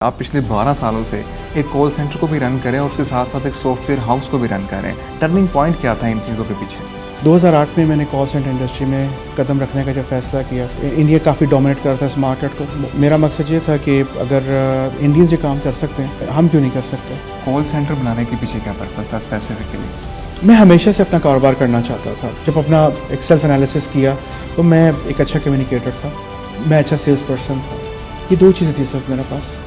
آپ پچھلے 12 سالوں سے ایک کال سینٹر کو بھی رن کریں اور اس کے ساتھ ساتھ ایک سافٹ ویئر ہاؤس کو بھی رن کریں. ٹرننگ پوائنٹ کیا تھا ان چیزوں کے پیچھے؟ 2008 میں نے کال سینٹر انڈسٹری میں قدم رکھنے کا جب فیصلہ کیا. انڈیا کافی ڈومینیٹ کرتا ہے اس مارکیٹ کو. میرا مقصد یہ تھا کہ اگر انڈینز یہ کام کر سکتے ہیں ہم کیوں نہیں کر سکتے. کال سینٹر بنانے کے پیچھے کیا پرپس تھا اسپیسیفکلی؟ میں ہمیشہ سے اپنا کاروبار کرنا چاہتا تھا. جب اپنا ایک سیلف انالیسس کیا تو میں ایک اچھا کمیونیکیٹر تھا, میں اچھا سیلس پرسن تھا. یہ دو چیزیں تھیں صرف میرے پاس.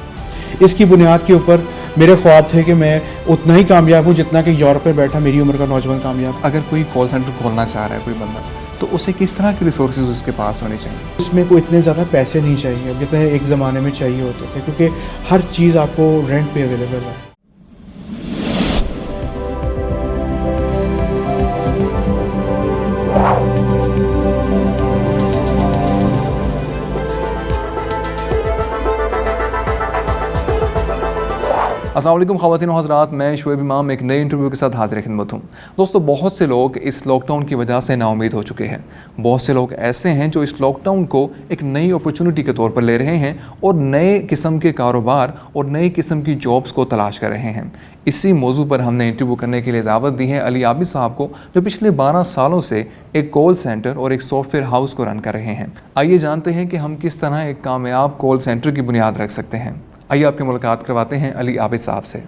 اس کی بنیاد کے اوپر میرے خواب تھے کہ میں اتنا ہی کامیاب ہوں جتنا کہ یورپ میں بیٹھا میری عمر کا نوجوان کامیاب. اگر کوئی کال سینٹر کھولنا چاہ رہا ہے کوئی بندہ, تو اسے کس طرح کے ریسورسز اس کے پاس ہونے چاہیے؟ اس میں کوئی اتنے زیادہ پیسے نہیں چاہیے جتنے ایک زمانے میں چاہیے ہوتے تھے, کیونکہ ہر چیز آپ کو رینٹ پہ اویلیبل ہے. السلام علیکم خواتین و حضرات, میں شعیب امام ایک نئے انٹرویو کے ساتھ حاضر خدمت ہوں. دوستو, بہت سے لوگ اس لاک ڈاؤن کی وجہ سے نا امید ہو چکے ہیں. بہت سے لوگ ایسے ہیں جو اس لاک ڈاؤن کو ایک نئی اپرچونٹی کے طور پر لے رہے ہیں اور نئے قسم کے کاروبار اور نئی قسم کی جابس کو تلاش کر رہے ہیں. اسی موضوع پر ہم نے انٹرویو کرنے کے لیے دعوت دی ہے علی عابد صاحب کو, جو پچھلے 12 سالوں سے ایک کال سینٹر اور ایک سافٹ ویئر ہاؤس کو رن کر رہے ہیں. آئیے جانتے ہیں کہ ہم کس طرح ایک کامیاب کال سینٹر کی بنیاد رکھ سکتے ہیں. آئیے آپ کی ملاقات کرواتے ہیں علی عابد صاحب سے.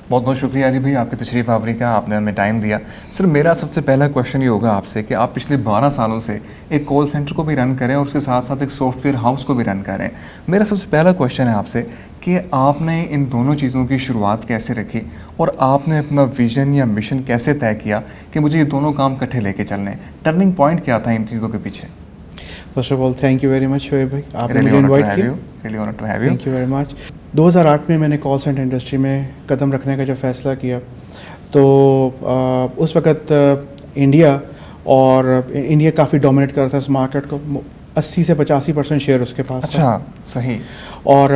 بہت بہت شکریہ علی بھائی, آپ کی تشریف آوری کا, آپ نے ہمیں ٹائم دیا. سر, میرا سب سے پہلا کویشچن یہ ہوگا آپ سے کہ آپ پچھلے 12 سالوں سے ایک کال سینٹر کو بھی رن کریں اور اس کے ساتھ ساتھ ایک سافٹ ویئر ہاؤس کو بھی رن کریں. میرا سب سے پہلا کویشچن ہے آپ سے کہ آپ نے ان دونوں چیزوں کی شروعات کیسے رکھی اور آپ نے اپنا ویژن یا مشن کیسے طے کیا کہ مجھے یہ دونوں کام اکٹھے لے کے چلنے ہیں؟ ٹرننگ پوائنٹ کیا تھا ان چیزوں کے پیچھے؟ First of all thank you very much Shoaib بھائی, آپ نے مجھے انوائٹ کیا. Thank you very much. 2008 میں نے کال سینٹر انڈسٹری میں قدم رکھنے کا جب فیصلہ کیا تو اس وقت انڈیا کافی ڈومینیٹ کرتا ہے اس مارکیٹ کو. 80 سے 85% شیئر اس کے پاس. اچھا, صحیح. اور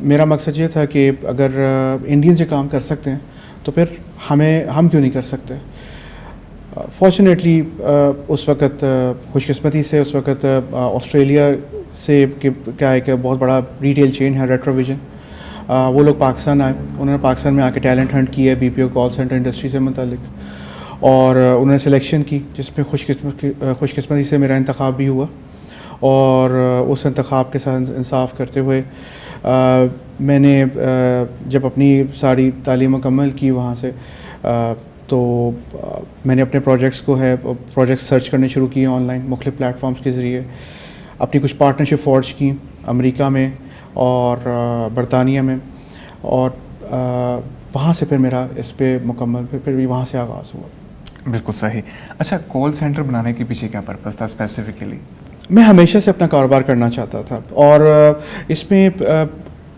میرا مقصد یہ تھا کہ اگر انڈینز یہ کام کر سکتے ہیں تو پھر ہم کیوں نہیں کر سکتے. فارچونیٹلی اس وقت خوش قسمتی سے اس وقت آسٹریلیا سے کیا ہے کہ بہت بڑا ریٹیل چین ہے ریٹرو ویژن, وہ لوگ پاکستان آئے. انہوں نے پاکستان میں آ کے ٹیلنٹ ہنٹ کیا بی پی او کال سینٹر انڈسٹری سے متعلق, اور انہوں نے سلیکشن کی جس میں خوش قسمتی سے میرا انتخاب بھی ہوا. اور اس انتخاب کے ساتھ انصاف کرتے ہوئے میں نے جب اپنی ساری تعلیم مکمل کی وہاں سے, تو میں نے اپنے پروجیکٹس سرچ کرنے شروع کیے آن لائن مختلف پلیٹ فارمس کے ذریعے. اپنی کچھ پارٹنرشپ فورج کی امریکہ میں اور برطانیہ میں, اور وہاں سے پھر میرا اس پہ مکمل پھر بھی وہاں سے آغاز ہوا. بالکل صحیح. اچھا, کال سینٹر بنانے کے پیچھے کیا پرپس تھا اسپیسیفکلی؟ میں ہمیشہ سے اپنا کاروبار کرنا چاہتا تھا, اور اس میں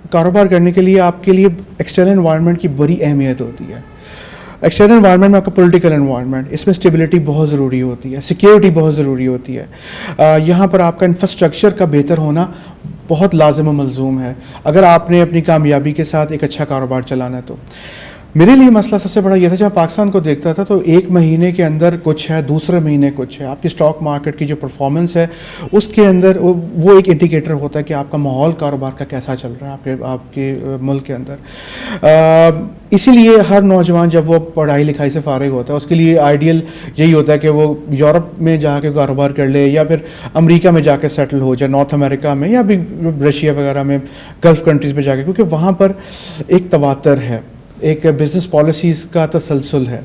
کاروبار کرنے کے لیے آپ کے لیے ایکسٹرنل انوائرمنٹ کی بڑی اہمیت ہوتی ہے. ایکسٹرنل انوائرمنٹ میں آپ کا پولیٹیکل انوائرمنٹ, اس میں اسٹیبلٹی بہت ضروری ہوتی ہے, سیکیورٹی بہت ضروری ہوتی ہے. یہاں پر آپ کا انفراسٹرکچر کا بہتر ہونا بہت لازم و ملزوم ہے اگر آپ نے اپنی کامیابی کے ساتھ ایک اچھا کاروبار چلانا ہے. تو میرے لیے مسئلہ سب سے بڑا یہ تھا, جب پاکستان کو دیکھتا تھا تو ایک مہینے کے اندر کچھ ہے, دوسرے مہینے کچھ ہے. آپ کی اسٹاک مارکیٹ کی جو پرفارمنس ہے اس کے اندر وہ ایک انڈیکیٹر ہوتا ہے کہ آپ کا ماحول کاروبار کا کیسا چل رہا ہے آپ کے ملک کے اندر. اسی لیے ہر نوجوان جب وہ پڑھائی لکھائی سے فارغ ہوتا ہے اس کے لیے آئیڈیل یہی ہوتا ہے کہ وہ یورپ میں جا کے کاروبار کر لے, یا پھر امریکہ میں جا کے سیٹل ہو جائے, نارتھ امریکہ میں یا بھی رشیا وغیرہ میں, گلف کنٹریز میں جا کے, کیونکہ وہاں پر ایک تواتر ہے, ایک بزنس پالیسیز کا تسلسل ہے.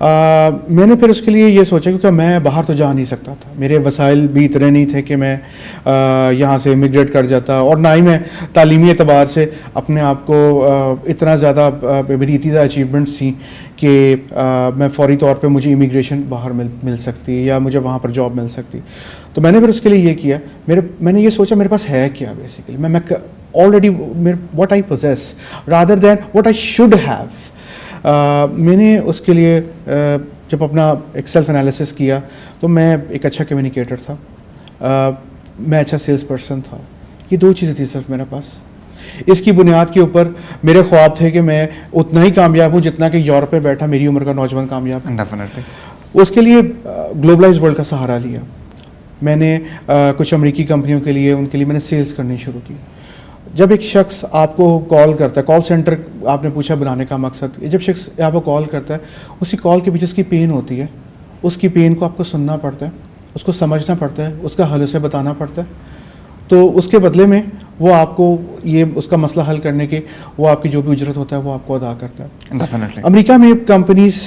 میں نے پھر اس کے لیے یہ سوچا, کیونکہ میں باہر تو جا نہیں سکتا تھا, میرے وسائل بھی اتنے نہیں تھے کہ میں یہاں سے امیگریٹ کر جاتا, اور نہ ہی میں تعلیمی اعتبار سے اپنے آپ کو اتنا زیادہ میری اتنی زیادہ اچیومنٹس تھیں کہ میں فوری طور پہ مجھے امیگریشن باہر مل سکتی یا مجھے وہاں پر جاب مل سکتی. تو میں نے پھر اس کے لیے یہ کیا, میں نے یہ سوچا میرے پاس ہے کیا بیسیکلی, میں already what I possess rather than what I should have. میں نے اس کے لیے جب اپنا ایک سیلف انالیسس کیا تو میں ایک اچھا کمیونیکیٹر تھا, میں اچھا سیلس پرسن تھا. یہ دو چیزیں تھیں صرف میرے پاس. اس کی بنیاد کے اوپر میرے خواب تھے کہ میں اتنا ہی کامیاب ہوں جتنا کہ یورپ میں بیٹھا میری عمر کا نوجوان کامیاب. ڈیفینیٹلی. اس کے لیے گلوبلائز ورلڈ کا سہارا لیا. میں نے کچھ امریکی کمپنیوں کے لیے ان کے لیے میں نے سیلس کرنی شروع کی. جب ایک شخص آپ کو کال کرتا ہے, کال سینٹر آپ نے پوچھا بنانے کا مقصد, جب شخص آپ کو کال کرتا ہے اسی کال کے پیچھے اس کی پین ہوتی ہے, اس کی پین کو آپ کو سننا پڑتا ہے, اس کو سمجھنا پڑتا ہے, اس کا حل اسے بتانا پڑتا ہے, تو اس کے بدلے میں وہ آپ کو یہ اس کا مسئلہ حل کرنے کے وہ آپ کی جو بھی اجرت ہوتا ہے وہ آپ کو ادا کرتا ہے. ڈیفینیٹلی. امریکہ میں کمپنیز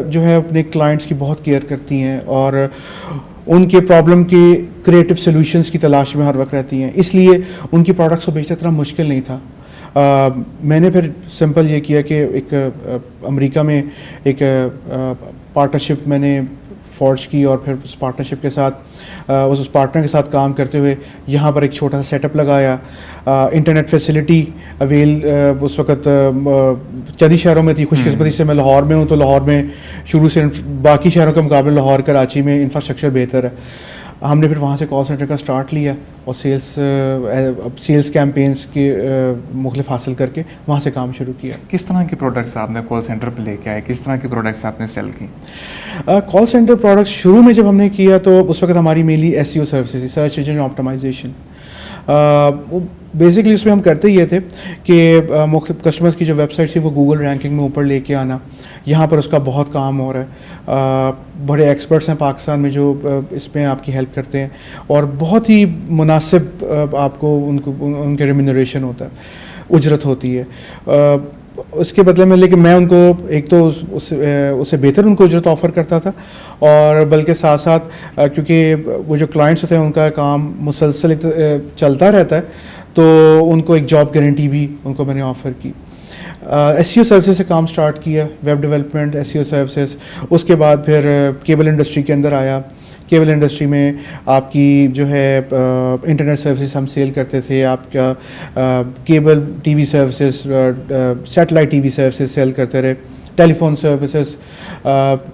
جو ہے اپنے کلائنٹس کی بہت کیئر کرتی ہیں اور ان کے پرابلم کے کریٹو سلوشنس کی تلاش میں ہر وقت رہتی ہیں, اس لیے ان کی پروڈکٹس کو بیچنا اتنا مشکل نہیں تھا. میں نے پھر سمپل یہ کیا کہ ایک امریکہ میں ایک پارٹنرشپ میں نے فورج کی, اور پھر اس پارٹنرشپ کے ساتھ اس پارٹنر کے ساتھ کام کرتے ہوئے یہاں پر ایک چھوٹا سا سیٹ اپ لگایا. انٹرنیٹ فیسلٹی اویل اس وقت چند شہروں میں تھی. خوش قسمتی سے میں لاہور میں ہوں, تو لاہور میں شروع سے باقی شہروں کے مقابلے لاہور کراچی میں انفراسٹرکچر بہتر ہے. ہم نے پھر وہاں سے کال سینٹر کا سٹارٹ لیا اور سیلز کیمپینس کے مختلف حاصل کر کے وہاں سے کام شروع کیا. کس طرح کے پروڈکٹس آپ نے کال سینٹر پہ لے کے آئے, کس طرح کے پروڈکٹس آپ نے سیل کی؟ کال سینٹر پروڈکٹس شروع میں جب ہم نے کیا تو اس وقت ہماری مینلی SEO سروسز تھی, سرچ انجن آپٹمائزیشن. بیسکلی اس میں ہم کرتے یہ تھے کہ مختلف کسٹمرز کی جو ویب سائٹس تھیں وہ گوگل رینکنگ میں اوپر لے کے آنا. یہاں پر اس کا بہت کام ہو رہا ہے. بڑے ایکسپرٹس ہیں پاکستان میں جو اس میں آپ کی ہیلپ کرتے ہیں, اور بہت ہی مناسب آپ کو ان کے ریمینریشن ہوتا ہے, اجرت ہوتی ہے اس کے بدلے میں. لیکن میں ان کو ایک تو اس سے بہتر ان کو اجرت آفر کرتا تھا, اور بلکہ ساتھ ساتھ کیونکہ وہ جو کلائنٹس ہوتے ہیں ان کا کام مسلسل چلتا رہتا ہے, تو ان کو ایک جاب گارنٹی بھی ان کو میں نے آفر کی. SEO سروسز سے کام سٹارٹ کیا, ویب ڈیولپمنٹ, SEO سروسز. اس کے بعد پھر کیبل انڈسٹری کے اندر آیا. کیبل انڈسٹری میں آپ کی جو ہے انٹرنیٹ سروسز ہم سیل کرتے تھے. آپ کا cable T V services, satellite T V services sell کرتے رہے, ٹیلی فون سروسز,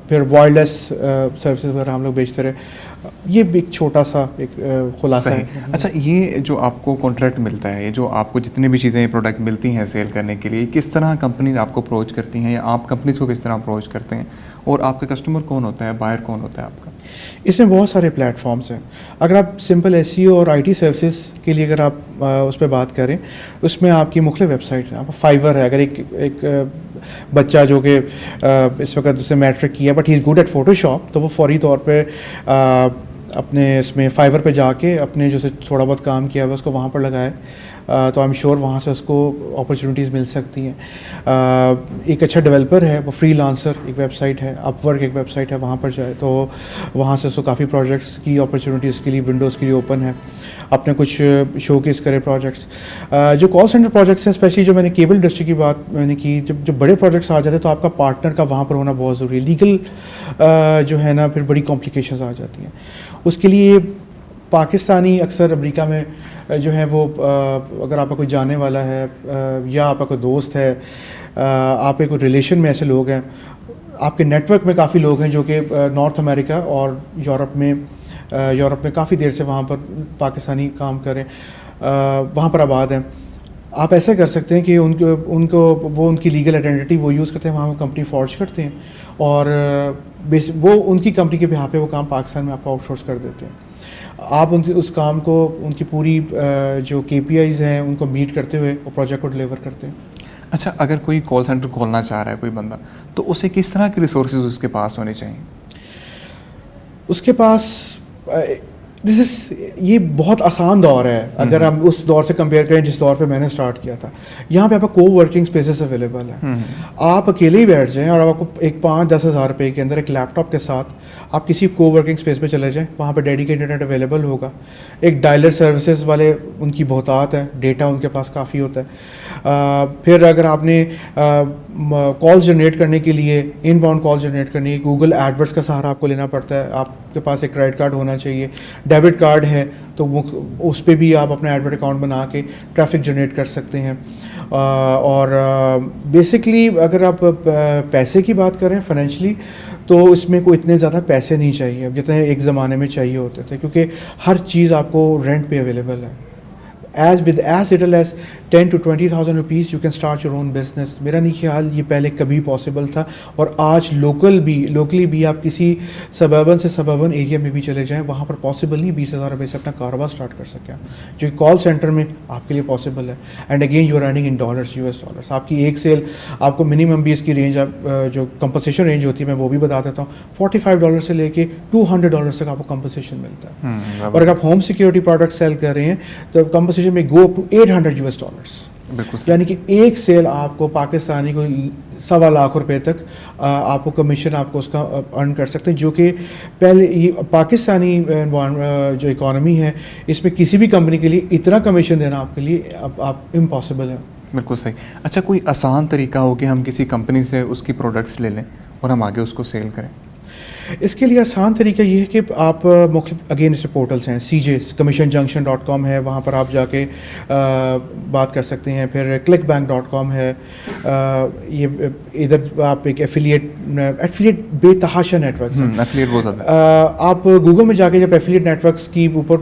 پھر وائرلیس سروسز وغیرہ ہم لوگ بیچتے رہے. یہ ایک چھوٹا سا ایک خلاصہ ہے. اچھا, یہ جو آپ کو کانٹریکٹ ملتا ہے, یہ جو آپ کو جتنے بھی چیزیں پروڈکٹ ملتی ہیں سیل کرنے کے لیے, کس طرح کمپنیز آپ کو اپروچ کرتی ہیں, یا آپ کمپنیز کو کس طرح اپروچ کرتے ہیں, اور آپ کا کسٹمر کون ہوتا ہے, بائر کون ہوتا ہے آپ کا؟ اس میں بہت سارے پلیٹ فارمس ہیں. اگر آپ سمپل SEO اور IT سروسز کے لیے اگر آپ اس پہ بات کریں, اس میں آپ کی مختلف ویب سائٹ ہیں. آپ فائیور ہے, اگر ایک بچہ جو کہ اس وقت اسے میٹرک کیا but he is good at Photoshop, تو وہ فوری طور پہ اپنے اس میں فائیور پہ جا کے اپنے جو سے تھوڑا بہت کام کیا ہوا اس کو وہاں پر لگائے, تو آئی ایم شیور وہاں سے اس کو اپرچونیٹیز مل سکتی ہیں. ایک اچھا ڈیولپر ہے, وہ فری لانسر ایک ویب سائٹ ہے, اپ ورک ایک ویب سائٹ ہے, وہاں پر جائے تو وہاں سے اس کو کافی پروجیکٹس کی اپرچونیٹیز کے لیے ونڈوز کے لیے اوپن ہے, اپنے کچھ شو کیس کرے پروجیکٹس. جو کال سینٹر پروجیکٹس ہیں, اسپیشلی جو میں نے کیبل انڈسٹری کی بات میں نے کی, جب بڑے پروجیکٹس آ جاتے ہیں تو آپ کا پارٹنر کا وہاں پر ہونا بہت ضروری ہے. لیگل جو ہے نا پھر بڑی کمپلیکیشنز آ جاتی ہیں. اس کے لیے پاکستانی اکثر امریکہ میں جو ہے وہ اگر آپ کا کوئی جانے والا ہے یا آپ کا کوئی دوست ہے, آپ کے کوئی ریلیشن میں ایسے لوگ ہیں, آپ کے نیٹ ورک میں کافی لوگ ہیں جو کہ نارتھ امریکا اور یورپ میں کافی دیر سے وہاں پر پاکستانی کام کریں, وہاں پر آباد ہیں. آپ ایسا کر سکتے ہیں کہ ان کو وہ ان کی لیگل آئیڈینٹی وہ یوز کرتے ہیں, وہاں کمپنی فورج کرتے ہیں, اور وہ ان کی کمپنی کے بہا پہ وہ کام پاکستان میں آپ کو آؤٹ سورس کر دیتے ہیں. آپ اس کام کو ان کی پوری جو KPIs ہیں ان کو میٹ کرتے ہوئے وہ پروجیکٹ کو ڈلیور کرتے ہیں. اچھا, اگر کوئی کال سینٹر کھولنا چاہ رہا ہے کوئی بندہ, تو اسے کس طرح کے ریسورسز اس کے پاس ہونے چاہیے؟ اس کے پاس یہ بہت آسان دور ہے اگر ہم اس دور سے کمپیئر کریں جس دور پہ میں نے اسٹارٹ کیا تھا. یہاں پہ آپ کو کو ورکنگ اسپیسز اویلیبل ہیں. آپ اکیلے ہی بیٹھ جائیں اور آپ کو ایک 5-10 ہزار روپے کے اندر ایک لیپ ٹاپ کے ساتھ آپ کسی کو ورکنگ اسپیس پہ چلے جائیں, وہاں پہ ڈیڈیکیٹڈ انٹرنیٹ اویلیبل ہوگا. ایک ڈائلر سروسز والے ان کی بہتات ہے, ڈیٹا ان کے پاس کافی ہوتا ہے. پھر اگر آپ نے کال جنریٹ کرنے کے لیے, ان باؤنڈ کال جنریٹ کرنے کے گوگل ایڈورڈس کا سہارا آپ کو لینا پڑتا ہے. آپ کے پاس ایک کریڈٹ کارڈ ہونا چاہیے, ڈیبٹ کارڈ ہے تو اس پہ بھی آپ اپنا ایڈورٹ اکاؤنٹ بنا کے ٹریفک جنریٹ کر سکتے ہیں. اور بیسکلی اگر آپ پیسے کی بات کریں فائنینشلی, تو اس میں کوئی اتنے زیادہ پیسے نہیں چاہیے جتنے ایک زمانے میں چاہیے ہوتے تھے, کیونکہ ہر چیز آپ کو رینٹ پہ اویلیبل ہے. As little as 10 to 20,000 rupees you can start your own business. میرا نہیں خیال یہ پہلے کبھی پاسبل تھا, اور آج لوکلی بھی آپ کسی سبربن ایریا میں بھی چلے جائیں, وہاں پر پاسبل نہیں 20,000 روپے سے اپنا کاروبار اسٹارٹ کر سکیں, جو کال سینٹر میں آپ کے لیے پاسبل ہے. And again you are earning in dollars, US$. آپ کی ایک سیل, آپ کو منیمم بھی اس کی رینج, جو کمپنسیشن رینج ہوتی ہے میں وہ بھی بتا دیتا ہوں, $45 سے لے کے $200 تک آپ کو کمپنسیشن ملتا ہے. اور اگر آپ ہوم سیکورٹی پروڈکٹ سیل کر رہے ہیں تو کمپنسیشن میں گو اپ ٹو $800. یعنی کہ ایک سیل آپ کو پاکستانی کو $250,000 تک آپ کو کمیشن آپ کو اس کا ارن کر سکتے ہیں, جو کہ پہلے یہ پاکستانی جو اکانومی ہے اس میں کسی بھی کمپنی کے لیے اتنا کمیشن دینا آپ کے لیے آپ امپاسبل ہے. بالکل صحیح. اچھا, کوئی آسان طریقہ ہو کہ ہم کسی کمپنی سے اس کی پروڈکٹس لے لیں اور ہم آگے اس کو سیل کریں؟ اس کے لیے آسان طریقہ یہ ہے کہ آپ مختلف اگین اس پورٹلس ہیں, CJ commissionjunction.com ہے, وہاں پر آپ جا کے بات کر سکتے ہیں. پھر clickbank.com ہے, یہ ادھر آپ ایک ایفیلیٹ بے تحاشا نیٹ ورکس ہیں. آپ گوگل میں جا کے جب ایفیلیٹ نیٹ ورکس کی اوپر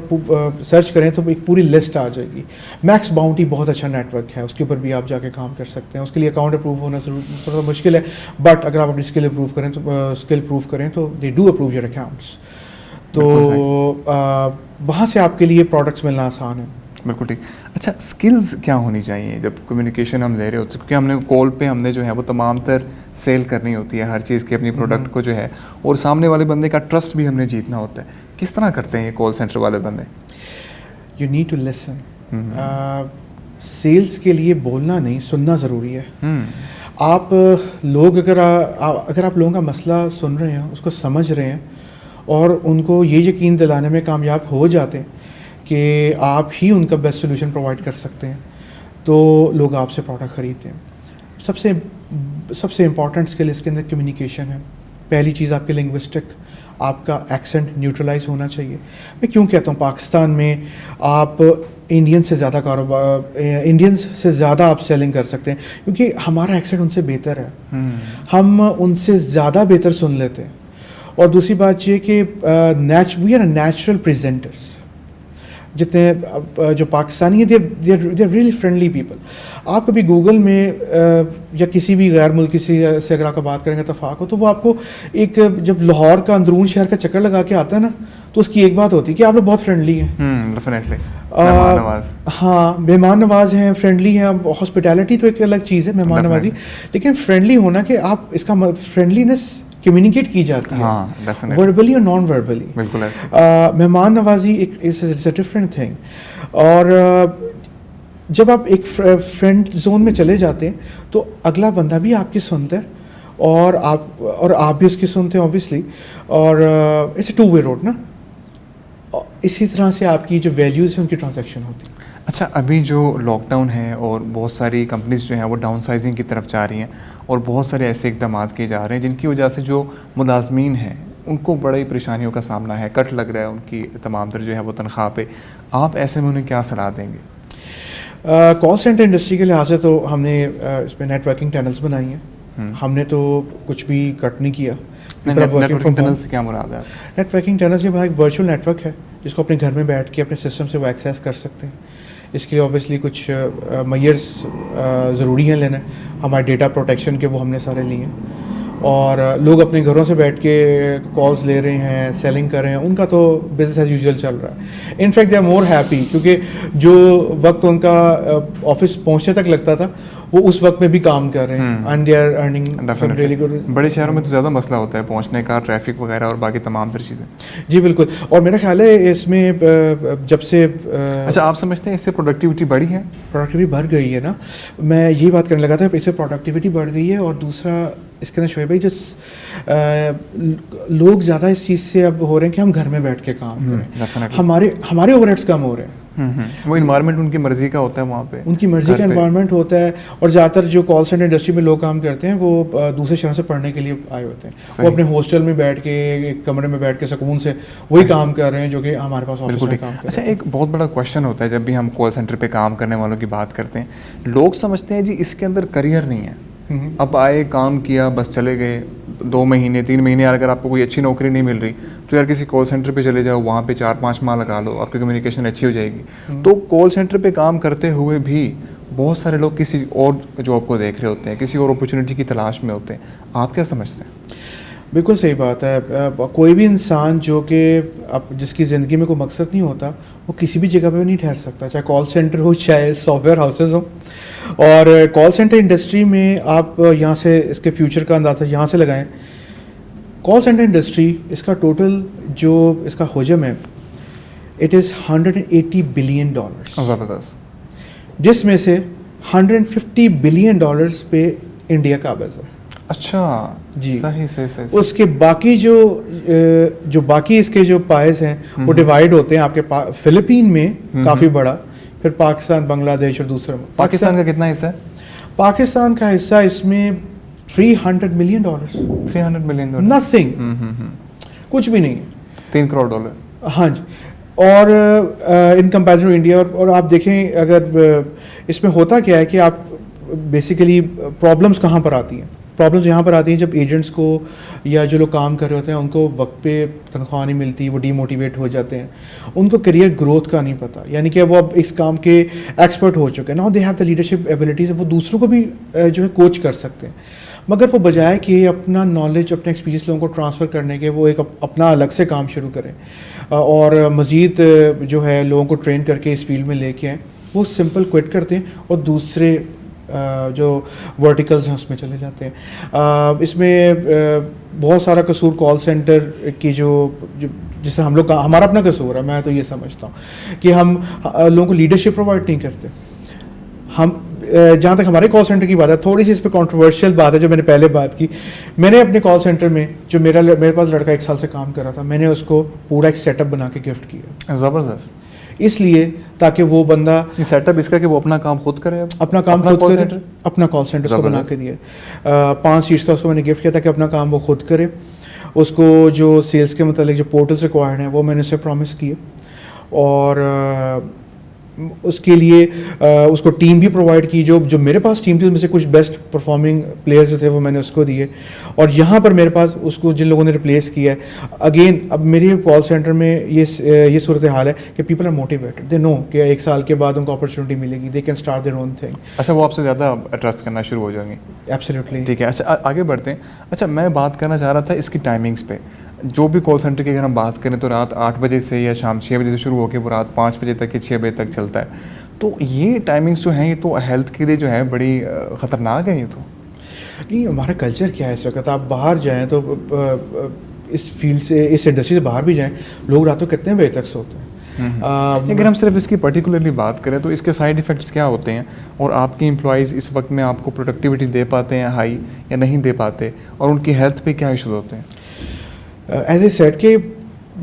سرچ کریں تو ایک پوری لسٹ آ جائے گی. میکس باؤنٹی بہت اچھا نیٹ ورک ہے, اس کے اوپر بھی آپ جا کے کام کر سکتے ہیں. اس کے لیے اکاؤنٹ اپروو ہونا ضرور مشکل ہے, بٹ اگر آپ اپنی اسکل پروو کریں تو they do approve your accounts. تو وہاں سے آپ کے لیے پروڈکٹس ملنا آسان ہے. بالکل ٹھیک. اچھا, اسکلز کیا ہونی چاہیے جب کمیونیکیشن ہم لے رہے ہوتے ہیں, کیونکہ ہم نے کال پہ ہم نے جو ہے وہ تمام تر سیل کرنی ہوتی ہے ہر چیز کی اپنی پروڈکٹ کو جو ہے, اور سامنے والے بندے کا ٹرسٹ بھی ہم نے جیتنا ہوتا ہے. کس طرح کرتے ہیں یہ کال سینٹر والے بندے؟ You need to listen. Sales کے لیے بولنا نہیں, سننا ضروری ہے. آپ لوگ اگر آپ لوگوں کا مسئلہ سن رہے ہیں, اس کو سمجھ رہے ہیں, اور ان کو یہ یقین دلانے میں کامیاب ہو جاتے ہیں کہ آپ ہی ان کا بیسٹ سولوشن پرووائڈ کر سکتے ہیں, تو لوگ آپ سے پروڈکٹ خریدتے ہیں. سب سے امپورٹنٹ اسکل اس کے اندر کمیونیکیشن ہے. پہلی چیز آپ کے لنگوسٹک, آپ کا ایکسنٹ نیوٹرلائز ہونا چاہیے. میں کیوں کہتا ہوں پاکستان میں آپ انڈین سے زیادہ انڈینس سے زیادہ آپ سیلنگ کر سکتے ہیں, کیونکہ ہمارا ایکسنٹ ان سے بہتر ہے, ہم ان سے زیادہ بہتر سن لیتے ہیں. اور دوسری بات یہ کہ وی آر نیچرل پریزنٹرس. جتنے جو پاکستانی ہیں they are really friendly people. آپ کبھی گوگل میں یا کسی بھی غیر ملکی سے اگر آپ کا بات کریں گے اتفاق ہو, تو وہ آپ کو ایک جب لاہور کا اندرون شہر کا چکر لگا کے آتا ہے نا, تو اس کی ایک بات ہوتی ہے کہ آپ لوگ بہت فرینڈلی ہیں. ہاں, مہمان نواز ہیں, فرینڈلی ہیں. ہاسپٹیلٹی تو ایک الگ چیز ہے, مہمان نوازی, لیکن فرینڈلی ہونا کہ آپ اس کا فرینڈلینس کمیونیکیٹ کی جاتی ہے وربلی اور نان وربلی. بالکل ایسے مہمان نوازی ایک ڈفرینٹ تھنگ. اور جب آپ ایک فرینڈ زون میں چلے جاتے ہیں تو اگلا بندہ بھی آپ کی سنتا ہے, اور آپ بھی اس کی سنتے ہیں اوبیسلی, اور it's a two way road نا. اسی طرح سے آپ کی جو ویلیوز ہیں ان کی ٹرانزیکشن ہوتی ہے. اچھا, ابھی جو لاک ڈاؤن ہے اور بہت ساری کمپنیز جو ہیں وہ ڈاؤن سائزنگ کی طرف جا رہی ہیں, اور بہت سارے ایسے اقدامات کیے جا رہے ہیں جن کی وجہ سے جو ملازمین ہیں ان کو بڑی پریشانیوں کا سامنا ہے, کٹ لگ رہا ہے ان کی تمام تر جو ہے وہ تنخواہ پہ. آپ ایسے میں انہیں کیا صلاح دیں گے؟ کال سینٹر انڈسٹری کے لحاظ سے تو ہم نے اس میں نیٹ ورکنگ ٹنلز بنائی ہیں. ہم نے تو کچھ بھی کٹ نہیں کیا. نیٹ ورکنگ ٹنل سے کیا مراد ہے؟ نیٹ ورکنگ ٹنل یہ ایک ورچوئل نیٹ ورک ہے جس کو اپنے گھر میں بیٹھ کے اپنے سسٹم سے وہ ایکسیس کر سکتے ہیں. اس کے لیے اوبیسلی کچھ میئرس ضروری ہیں لینا. ہمارے ڈیٹا پروٹیکشن کے وہ ہم نے سارے لیے ہیں, اور لوگ اپنے گھروں سے بیٹھ کے کالز لے رہے ہیں, سیلنگ کر رہے ہیں. ان کا تو بزنس ایز یوزول چل رہا ہے. In fact they are more happy, کیونکہ جو وقت ان کا آفس پہنچنے تک لگتا تھا وہ اس وقت میں بھی کام کر رہے ہیں, and they are earning really good. بڑے شہروں میں تو زیادہ مسئلہ ہوتا ہے پہنچنے کا, ٹریفک وغیرہ اور باقی تمام تر چیزیں. جی بالکل. اور میرا خیال ہے اس میں جب سے اچھا, آپ سمجھتے ہیں اس سے پروڈکٹیوٹی بڑھی ہے؟ پروڈکٹیوٹی بڑھ گئی ہے نا. میں یہی بات کرنے لگا تھا, اس سے پروڈکٹیوٹی بڑھ گئی ہے. اور دوسرا اس کے اندر شعیب بھائی لوگ زیادہ اس چیز سے اب ہو رہے ہیں کہ ہم گھر میں بیٹھ کے کام کریں. ہمارے اوور ہیڈس کم ہو رہے ہیں. وہ انوائرمنٹ ان کی مرضی کا ہوتا ہے, وہاں پہ ان کی مرضی کا انوائرمنٹ ہوتا ہے. اور زیادہ تر جو کال سینٹر انڈسٹری میں لوگ کام کرتے ہیں وہ دوسرے شہروں سے پڑھنے کے لیے آئے ہوتے ہیں. وہ اپنے ہاسٹل میں بیٹھ کے ایک کمرے میں بیٹھ کے سکون سے وہی کام کر رہے ہیں جو کہ ہمارے پاس آفس میں کام کرتے ہیں. اچھا, ایک بہت بڑا کوشچن ہوتا ہے جب بھی ہم کال سینٹر پہ کام کرنے والوں کی بات کرتے ہیں, لوگ سمجھتے ہیں جی اس کے اندر کریئر نہیں ہے. اب آئے, کام کیا, بس چلے گئے. 2 مہینے 3 مہینے اگر آپ کو کوئی اچھی نوکری نہیں مل رہی تو یار کسی کال سینٹر پہ چلے جاؤ, وہاں پہ 4-5 ماہ لگا لو, آپ کی کمیونیکیشن اچھی ہو جائے گی. تو کال سینٹر پہ کام کرتے ہوئے بھی بہت سارے لوگ کسی اور جاب کو دیکھ رہے ہوتے ہیں, کسی اور اپرچونیٹی کی تلاش میں ہوتے ہیں, آپ کیا سمجھتے ہیں؟ بالکل صحیح بات ہے. کوئی بھی انسان جو کہ جس کی زندگی میں کوئی مقصد نہیں ہوتا وہ کسی بھی جگہ پہ نہیں ٹھہر سکتا, چاہے کال سینٹر ہو چاہے سافٹ ویئر ہاؤسز ہوں. اور کال سینٹر انڈسٹری میں آپ یہاں سے اس کے فیوچر کا اندازہ یہاں سے لگائیں. کال سینٹر انڈسٹری اس کا ٹوٹل جو اس کا حجم ہے اٹ از $180 بلین, زبردست, جس میں سے $150 بلین پہ انڈیا قابض ہے. اچھا جی, صحیح. اس کے باقی جو باقی اس کے جو پائز ہیں وہ ڈیوائڈ ہوتے ہیں آپ کے فلپین میں کافی بڑا, پھر پاکستان, بنگلہ دیش اور دوسرا. پاکستان کا کتنا حصہ ہے؟ پاکستان کا حصہ اس میں $300 ملین. $300 ملین, نتھنگ, کچھ بھی نہیں ہے. 3 کروڑ ڈالر. ہاں جی. اور ان کمپیریزن انڈیا, اور آپ دیکھیں اگر اس میں ہوتا کیا ہے کہ آپ بیسیکلی پرابلمس کہاں پر آتی ہیں؟ پرابلمس یہاں پر آتی ہیں جب ایجنٹس کو یا جو لوگ کام کر رہے ہوتے ہیں ان کو وقت پہ تنخواہ نہیں ملتی, وہ ڈی موٹیویٹ ہو جاتے ہیں, ان کو کریئر گروتھ کا نہیں پتہ, یعنی کہ وہ اب اس کام کے ایکسپرٹ ہو چکے ہیں. Now they have the leadership abilities, وہ دوسروں کو بھی جو ہے کوچ کر سکتے ہیں. مگر وہ بجائے کہ اپنا نالج, اپنا ایکسپیرینس لوگوں کو ٹرانسفر کرنے کے, وہ ایک اپنا الگ سے کام شروع کریں اور مزید جو ہے لوگوں کو ٹرین کر کے اس فیلڈ میں لے کے آئیں. وہ سمپل کوئٹ کرتے ہیں اور دوسرے جو ورٹیکلز ہیں اس میں چلے جاتے ہیں. اس میں بہت سارا قصور کال سینٹر کی جو جس سے ہم لوگ کا ہمارا اپنا قصور ہے. میں تو یہ سمجھتا ہوں کہ ہم لوگوں کو لیڈرشپ پرووائڈ نہیں کرتے. ہم جہاں تک ہمارے کال سینٹر کی بات ہے, تھوڑی سی اس پہ کنٹروورشل بات ہے جو میں نے پہلے بات کی. میں نے اپنے کال سینٹر میں جو میرے پاس لڑکا 1 سال سے کام کر رہا تھا, میں نے اس کو پورا ایک سیٹ اپ بنا کے گفٹ کیا. زبردست. اس لیے تاکہ وہ بندہ سیٹ اپ اس کا کہ وہ اپنا کام خود کرے, اپنا کام خود کرے, اپنا کال سینٹر اس کو بنا کے دیا. 5 سیٹس کا اس کو میں نے گفٹ کیا تھا کہ اپنا کام وہ خود کرے. اس کو جو سیلس کے متعلق جو پورٹلس ریکوائرڈ ہیں وہ میں نے اسے پرومس کیے, اور اس کے لیے اس کو ٹیم بھی پرووائڈ کی. جو میرے پاس ٹیم تھی اس میں سے کچھ بیسٹ پرفارمنگ پلیئرز جو تھے وہ میں نے اس کو دیے. اور یہاں پر میرے پاس اس کو جن لوگوں نے ریپلیس کیا ہے, اگین اب میری کال سینٹر میں یہ صورتحال ہے کہ پیپل آر موٹیویٹڈ, دے نو کہ 1 سال کے بعد ان کو اپرچونیٹی ملے گی, they can start their own thing. اچھا, وہ آپ سے زیادہ ٹرسٹ کرنا شروع ہو جائیں گے. ایبسلیوٹلی. ٹھیک ہے, اچھا آگے بڑھتے ہیں. اچھا, میں بات کرنا چاہ رہا تھا اس کی ٹائمنگس پہ. جو بھی کال سینٹر کی اگر ہم بات کریں تو رات 8 بجے سے یا شام 6 بجے سے شروع ہو کے وہ رات 5 بجے تک یا 6 بجے تک چلتا ہے. تو یہ ٹائمنگس جو ہیں یہ تو ہیلتھ کے لیے جو ہے بڑی خطرناک ہے. یہ تو نہیں, ہمارا کلچر کیا ہے اس وقت. آپ باہر جائیں تو اس فیلڈ سے, اس انڈسٹری سے باہر بھی جائیں, لوگ راتوں کتنے بجے تک سوتے ہیں. اگر ہم صرف اس کی پرٹیکولرلی بات کریں تو اس کے سائڈ ایفیکٹس کیا ہوتے ہیں, اور آپ کے امپلائیز اس وقت میں آپ کو پروڈکٹیوٹی دے پاتے ہیں ہائی یا نہیں دے پاتے, اور ان کی ہیلتھ پہ کیا ایشوز ہوتے ہیں؟ ایز اے سیٹ کہ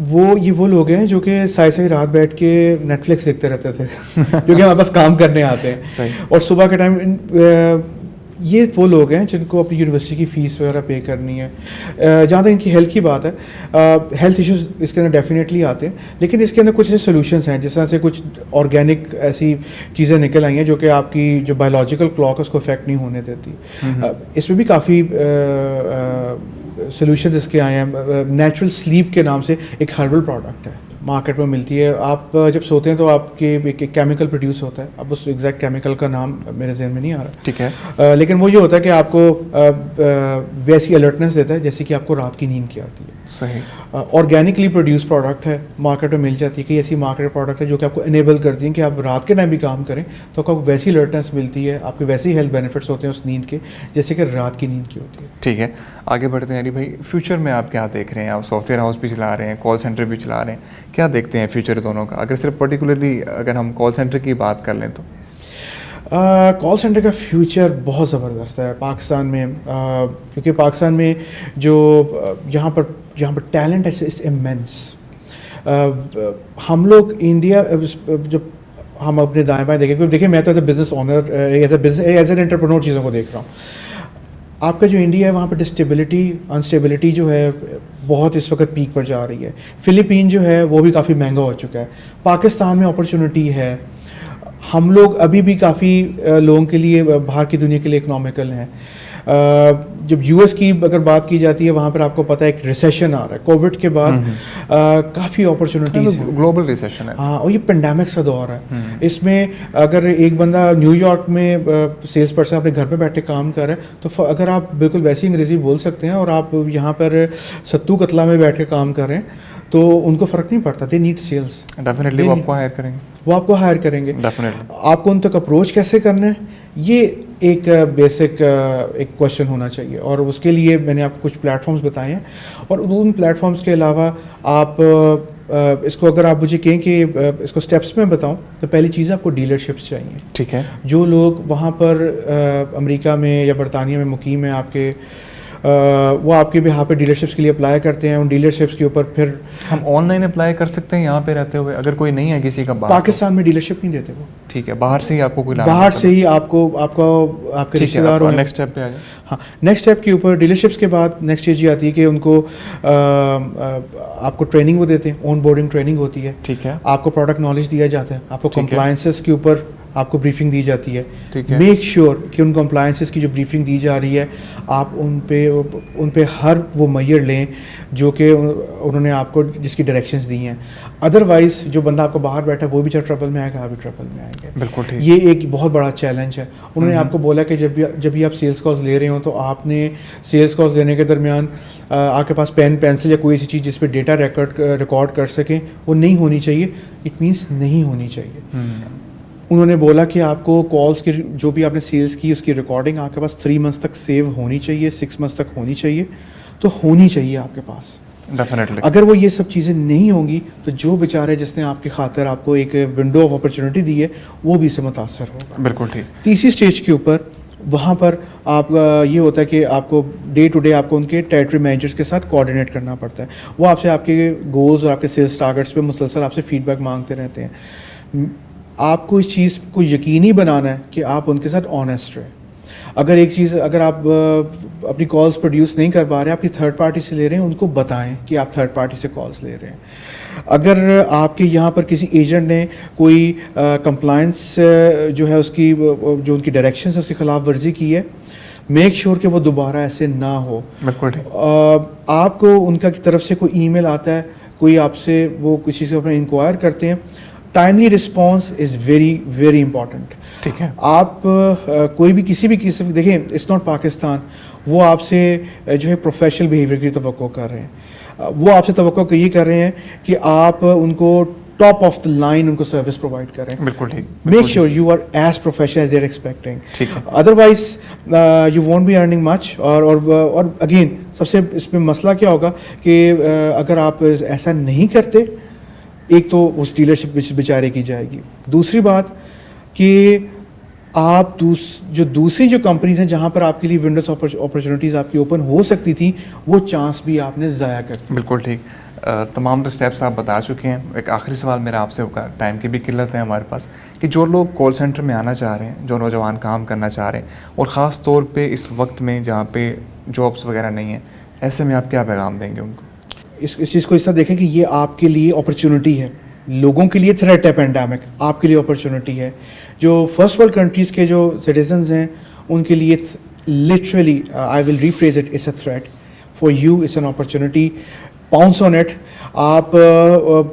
وہ لوگ ہیں جو کہ سائی رات بیٹھ کے نیٹ فلکس دیکھتے رہتے تھے جو کہ ہمارے پاس کام کرنے آتے ہیں. اور صبح کے ٹائم یہ وہ لوگ ہیں جن کو اپنی یونیورسٹی کی فیس وغیرہ پے کرنی ہے. جہاں تک ان کی ہیلتھ کی بات ہے, ہیلتھ ایشوز اس کے اندر ڈیفینیٹلی آتے ہیں, لیکن اس کے اندر کچھ ایسے سولوشنس ہیں جس طرح سے کچھ آرگینک ایسی چیزیں نکل آئی ہیں جو کہ آپ کی جو بایولوجیکل کلاک ہے اس کو افیکٹ نہیں ہونے دیتی. اس میں بھی کافی سولوشنز اس کے آئے ہیں. نیچرل سلیپ کے نام سے ایک ہربل پروڈکٹ ہے, مارکیٹ میں ملتی ہے. آپ جب سوتے ہیں تو آپ کے ایک کیمیکل پروڈیوس ہوتا ہے, اب اس ایگزیکٹ کیمیکل کا نام میرے ذہن میں نہیں آ رہا. ٹھیک ہے, لیکن وہ یہ ہوتا ہے کہ آپ کو ویسی الرٹنس دیتا ہے جیسے کہ آپ کو رات کی نیند کی آتی ہے. صحیح. آرگینکلی پروڈیوس پروڈکٹ ہے, مارکیٹ میں مل جاتی ہے. کہ ایسی مارکیٹ پروڈکٹ ہے جو کہ آپ کو انیبل کرتی ہیں کہ آپ رات کے ٹائم بھی کام کریں تو آپ کو ویسی الرٹنس ملتی ہے, آپ کے ویسے ہی ہیلتھ بینیفٹس ہوتے ہیں اس نیند کے جیسے کہ رات کی نیند کی ہوتی ہے. ٹھیک ہے, آگے بڑھتے ہیں. علی بھائی, فیوچر میں آپ کیا دیکھ رہے ہیں؟ آپ سافٹ ویئر ہاؤس بھی چلا رہے ہیں, کال سینٹر بھی چلا رہے ہیں, کیا دیکھتے ہیں فیوچر دونوں کا؟ اگر صرف پرٹیکولرلی اگر ہم کال سینٹر کی بات کر لیں تو کال سینٹر کا فیوچر بہت زبردست ہے پاکستان میں, کیونکہ پاکستان میں جو یہاں پر ٹیلنٹ ہے از امینس. ہم لوگ انڈیا جب ہم اپنے دائیں بائیں دیکھیں میں تو as a business owner, as an entrepreneur چیزوں کو دیکھ رہا ہوں. آپ کا جو انڈیا ہے وہاں پہ انسٹیبلٹی جو ہے بہت اس وقت پیک پر جا رہی ہے. فلپین جو ہے وہ بھی کافی مہنگا ہو چکا ہے. پاکستان میں اپرچونٹی ہے. ہم لوگ ابھی بھی کافی لوگوں کے لیے باہر کی دنیا کے لیے اکنامیکل ہیں. جب یو ایس کی اگر بات کی جاتی ہے وہاں پر آپ کو پتہ ہے ایک ریسیشن آ رہا ہے کووڈ کے بعد کافی اپرچونیٹیز ہیں, گلوبل ریسیشن ہے. ہاں, اور یہ پینڈیمک سا دور ہے. اس میں اگر ایک بندہ نیو یارک میں سیلس پرسن اپنے گھر پہ بیٹھے کام کر رہا ہے تو اگر آپ بالکل ویسی انگریزی بول سکتے ہیں اور آپ یہاں پر ستو قتلہ میں بیٹھ کے کام کر رہے ہیں تو ان کو فرق نہیں پڑتا. They need sales. ڈیفینیٹلی وہ آپ کو ہائر کریں گے. وہ آپ کو ہائر کریں گے. آپ کو ان تک اپروچ کیسے کرنا ہے یہ ایک بیسک ایک کوشچن ہونا چاہیے, اور اس کے لیے میں نے آپ کو کچھ پلیٹ فارمز بتائے ہیں. اور ان پلیٹ فارمز کے علاوہ آپ اس کو اگر آپ مجھے کہیں کہ اس کو اسٹیپس میں بتاؤں تو پہلی چیز آپ کو ڈیلرشپس چاہیے. ٹھیک ہے. جو لوگ وہاں پر امریکہ میں یا برطانیہ میں مقیم ہیں آپ کے, وہ آپ کے بھی یہاں پہ ڈیلرشپس کے لیے اپلائی کرتے ہیں. ان ڈیلرشپس کے اوپر پھر ہم آن لائن اپلائی کر سکتے ہیں یہاں پہ رہتے ہوئے اگر کوئی نہیں ہے کسی کا باہر. پاکستان میں ڈیلرشپ نہیں دیتے وہ. ٹھیک ہے, باہر سے ہی آپ کو کوئی باہر سے ہی آپ کے رشتے دار ہو. نیکسٹ اسٹیپ پہ آ جائیں. ہاں, نیکسٹ اسٹیپ کے اوپر ڈیلرشپس کے بعد نیکسٹ اسٹیج یہ آتی ہے کہ ان کو آپ کو ٹریننگ وہ دیتے ہیں. آن بورڈنگ ٹریننگ ہوتی ہے. ٹھیک ہے. آپ کو پروڈکٹ نالج دیا جاتا ہے. آپ کو کمپلائنسز کے اوپر آپ کو بریفنگ دی جاتی ہے. میک شیور کہ ان کمپلائنسز کی جو بریفنگ دی جا رہی ہے آپ ان پہ ہر وہ میئر لیں جو کہ انہوں نے آپ کو جس کی ڈائریکشنز دی ہیں. ادروائز جو بندہ آپ کو باہر بیٹھا ہے وہ بھی چاہے ٹربل میں آئے گا, آپ بھی ٹربل میں آئیں گے. بالکل ٹھیک. یہ ایک بہت بڑا چیلنج ہے. انہوں نے آپ کو بولا کہ جب بھی آپ سیلس کالز لے رہے ہوں تو آپ نے سیلس کالز لینے کے درمیان آپ کے پاس پین پینسل یا کوئی ایسی چیز جس پہ ڈیٹا ریکارڈ کر سکیں وہ نہیں ہونی چاہیے. اٹ مینس نہیں ہونی چاہیے. انہوں نے بولا کہ آپ کو کالس کی جو بھی آپ نے سیلس کی اس کی ریکارڈنگ آپ کے پاس 3 months تک سیو ہونی چاہیے, 6 months تک ہونی چاہیے. تو ہونی چاہیے آپ کے پاس. ڈیفینیٹلی. اگر وہ یہ سب چیزیں نہیں ہوں گی تو جو بیچارے جس نے آپ کی خاطر آپ کو ایک ونڈو آف اپرچونیٹی دی ہے وہ بھی اس سے متاثر ہوگا. بالکل ٹھیک. تیسری اسٹیج کے اوپر وہاں پر آپ یہ ہوتا ہے کہ آپ کو ڈے ٹو ڈے آپ کو ان کے ٹیریٹری مینیجرس کے ساتھ کوآرڈینیٹ کرنا پڑتا ہے. وہ آپ سے آپ کے گولز اور آپ کے سیلس ٹارگیٹس پہ مسلسل آپ سے فیڈ بیک مانگتے رہتے ہیں. آپ کو اس چیز کو یقینی بنانا ہے کہ آپ ان کے ساتھ آنیسٹ رہیں. اگر آپ اپنی کالز پروڈیوس نہیں کر پا رہے, آپ کی تھرڈ پارٹی سے لے رہے ہیں, ان کو بتائیں کہ آپ تھرڈ پارٹی سے کالز لے رہے ہیں. اگر آپ کے یہاں پر کسی ایجنٹ نے کوئی کمپلائنس جو ہے اس کی جو ان کی ڈائریکشنز ہے اس کی خلاف ورزی کی ہے, میک شیور کہ وہ دوبارہ ایسے نہ ہو. بالکل. آپ کو ان کا کی طرف سے کوئی ای میل آتا ہے, کوئی آپ سے وہ کسی سے اپنا انکوائر کرتے ہیں, timely response is very very important. ٹھیک ہے. آپ کوئی بھی کسی بھی قسم دیکھیں, اٹس ناٹ پاکستان, وہ آپ سے جو ہے پروفیشنل بیہیویئر کی توقع کر رہے ہیں. وہ آپ سے توقع یہ کر رہے ہیں کہ آپ ان کو ٹاپ آف دا لائن ان کو سروس پرووائڈ کریں. بالکل ٹھیک. Make sure you are as professional as they are expecting. ٹھیک ہے. Otherwise you won't be earning much. اور اگین سب سے اس میں مسئلہ کیا ہوگا کہ اگر آپ ایسا نہیں کرتے, ایک تو اس ڈیلرشپ بیچارے کی جائے گی. دوسری بات کہ آپ دوسری جو کمپنیز ہیں جہاں پر آپ کے لیے ونڈوز اپرچونیٹیز آپ کی اوپن ہو سکتی تھیں وہ چانس بھی آپ نے ضائع کر دی. بالکل ٹھیک. تمام اسٹیپس آپ بتا چکے ہیں. ایک آخری سوال میرا آپ سے ہوگا, ٹائم کی بھی قلت ہے ہمارے پاس, کہ جو لوگ کال سینٹر میں آنا چاہ رہے ہیں, جو نوجوان کام کرنا چاہ رہے ہیں, اور خاص طور پہ اس وقت میں جہاں پہ جابس وغیرہ نہیں ہیں, ایسے میں آپ کیا پیغام دیں گے ان کو؟ اس چیز کو اس طرح دیکھیں کہ یہ آپ کے لیے اپرچونیٹی ہے. لوگوں کے لیے تھریٹ ہے پینڈیمک, آپ کے لیے اپرچونیٹی ہے. جو فرسٹ ورلڈ کنٹریز کے جو سٹیزنز ہیں ان کے لیے literally I will rephrase it, it's a threat. For you it's an opportunity. pounce on it. آپ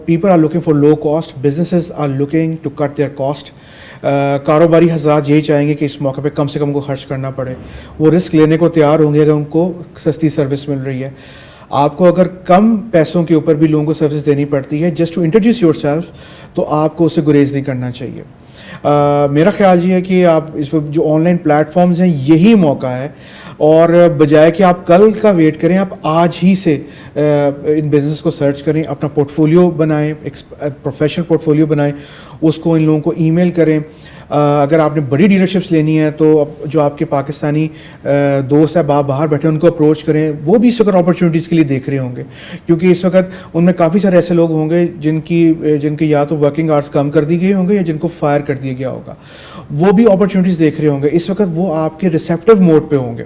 people are looking for low cost, businesses are looking to cut their cost. کاروباری حضرات یہی چاہیں گے کہ اس موقع پہ کم سے کم ان کو خرچ کرنا پڑے. وہ رسک لینے کو تیار ہوں گے اگر ان کو سستی سروس مل رہی ہے. آپ کو اگر کم پیسوں کے اوپر بھی لوگوں کو سروس دینی پڑتی ہے just to introduce yourself, تو آپ کو اسے گریز نہیں کرنا چاہیے. میرا خیال یہ ہے کہ آپ اس وقت جو آن لائن پلیٹ فارمز ہیں یہی موقع ہے, اور بجائے کہ آپ کل کا ویٹ کریں, آپ آج ہی سے ان بزنس کو سرچ کریں, اپنا پورٹ فولیو بنائیں, پروفیشنل پورٹ فولیو بنائیں, اس کو ان لوگوں کو ای میل کریں. اگر آپ نے بڑی ڈیلرشپس لینی ہے تو جو آپ کے پاکستانی دوست ہیں باہر بیٹھے ان کو اپروچ کریں. وہ بھی اس وقت اپرچونیٹیز کے لیے دیکھ رہے ہوں گے, کیونکہ اس وقت ان میں کافی سارے ایسے لوگ ہوں گے جن کی یا تو ورکنگ آورس کم کر دی گئی ہوں گے یا جن کو فائر کر دیا گیا ہوگا. وہ بھی اپرچونیٹیز دیکھ رہے ہوں گے. اس وقت وہ آپ کے ریسیپٹیو موڈ پہ ہوں گے.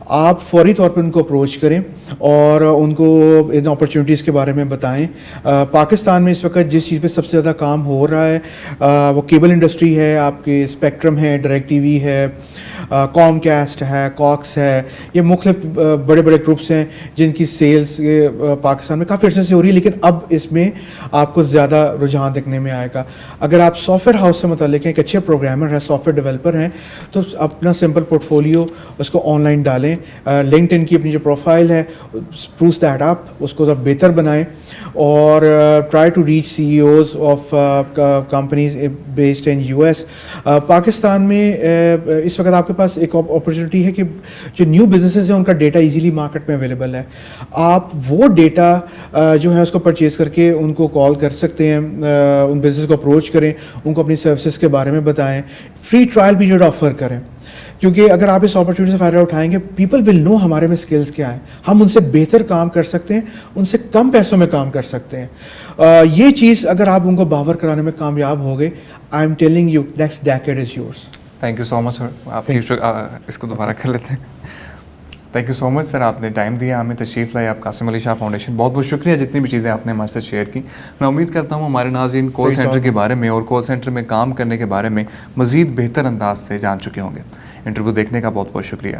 آپ فوری طور پہ ان کو اپروچ کریں اور ان کو ان اپرچونیٹیز کے بارے میں بتائیں. پاکستان میں اس وقت جس چیز پہ سب سے زیادہ کام ہو رہا ہے وہ کیبل انڈسٹری ہے, آپ کے اسپیکٹرم ہے, ڈائریکٹ ٹی وی ہے, کام کاسٹ ہے, کاکس ہے, یہ مختلف بڑے بڑے گروپس ہیں جن کی سیلز پاکستان میں کافی عرصے سے ہو رہی ہے, لیکن اب اس میں آپ کو زیادہ رجحان دیکھنے میں آئے گا. اگر آپ سافٹ ویئر ہاؤس سے متعلق ہیں, ایک اچھے پروگرامر ہیں, سافٹ ویئر ڈیولپر ہیں, تو اپنا سمپل پورٹ فولیو اس کو آن لائن ڈالیں. لنکڈ ان کی اپنی جو پروفائل ہے اسپروس دیٹ اپ, اس کو ذرا بہتر بنائیں اور try to reach C E Os of companies based in U S. Pakistan میں اس وقت آپ کے پاس ایک اپرچونیٹی ہے کہ جو نیو بزنسز ہیں ان کا ڈیٹا ایزیلی مارکیٹ میں اویلیبل ہے. آپ وہ ڈیٹا جو ہے اس کو پرچیز کر کے ان کو کال کر سکتے ہیں, ان بزنس کو اپروچ کریں, ان کو اپنی سروسز کے بارے میں بتائیں, فری ٹرائل پیریڈ آفر کریں. کیونکہ اگر آپ اس اپرچونیٹی سے فائدہ اٹھائیں گے, پیپل ول نو ہمارے میں اسکلس کیا ہیں, ہم ان سے بہتر کام کر سکتے ہیں, ان سے کم پیسوں میں کام کر سکتے ہیں. یہ چیز اگر آپ ان کو باور کرانے میں کامیاب ہو گئے, I am telling you next decade is yours. Thank you so much sir. آپ کی اس کو دوبارہ کر لیتے ہیں. Thank you so much sir, آپ نے ٹائم دیا, ہمیں تشریف لائے. آپ قاسم علی شاہ فاؤنڈیشن, بہت بہت شکریہ جتنی بھی چیزیں آپ نے ہمارے ساتھ شیئر کی. میں امید کرتا ہوں ہمارے ناظرین کال سینٹر کے بارے میں اور کال سینٹر میں کام کرنے کے بارے میں مزید بہتر انداز سے جان چکے ہوں گے. انٹرویو دیکھنے کا بہت بہت شکریہ.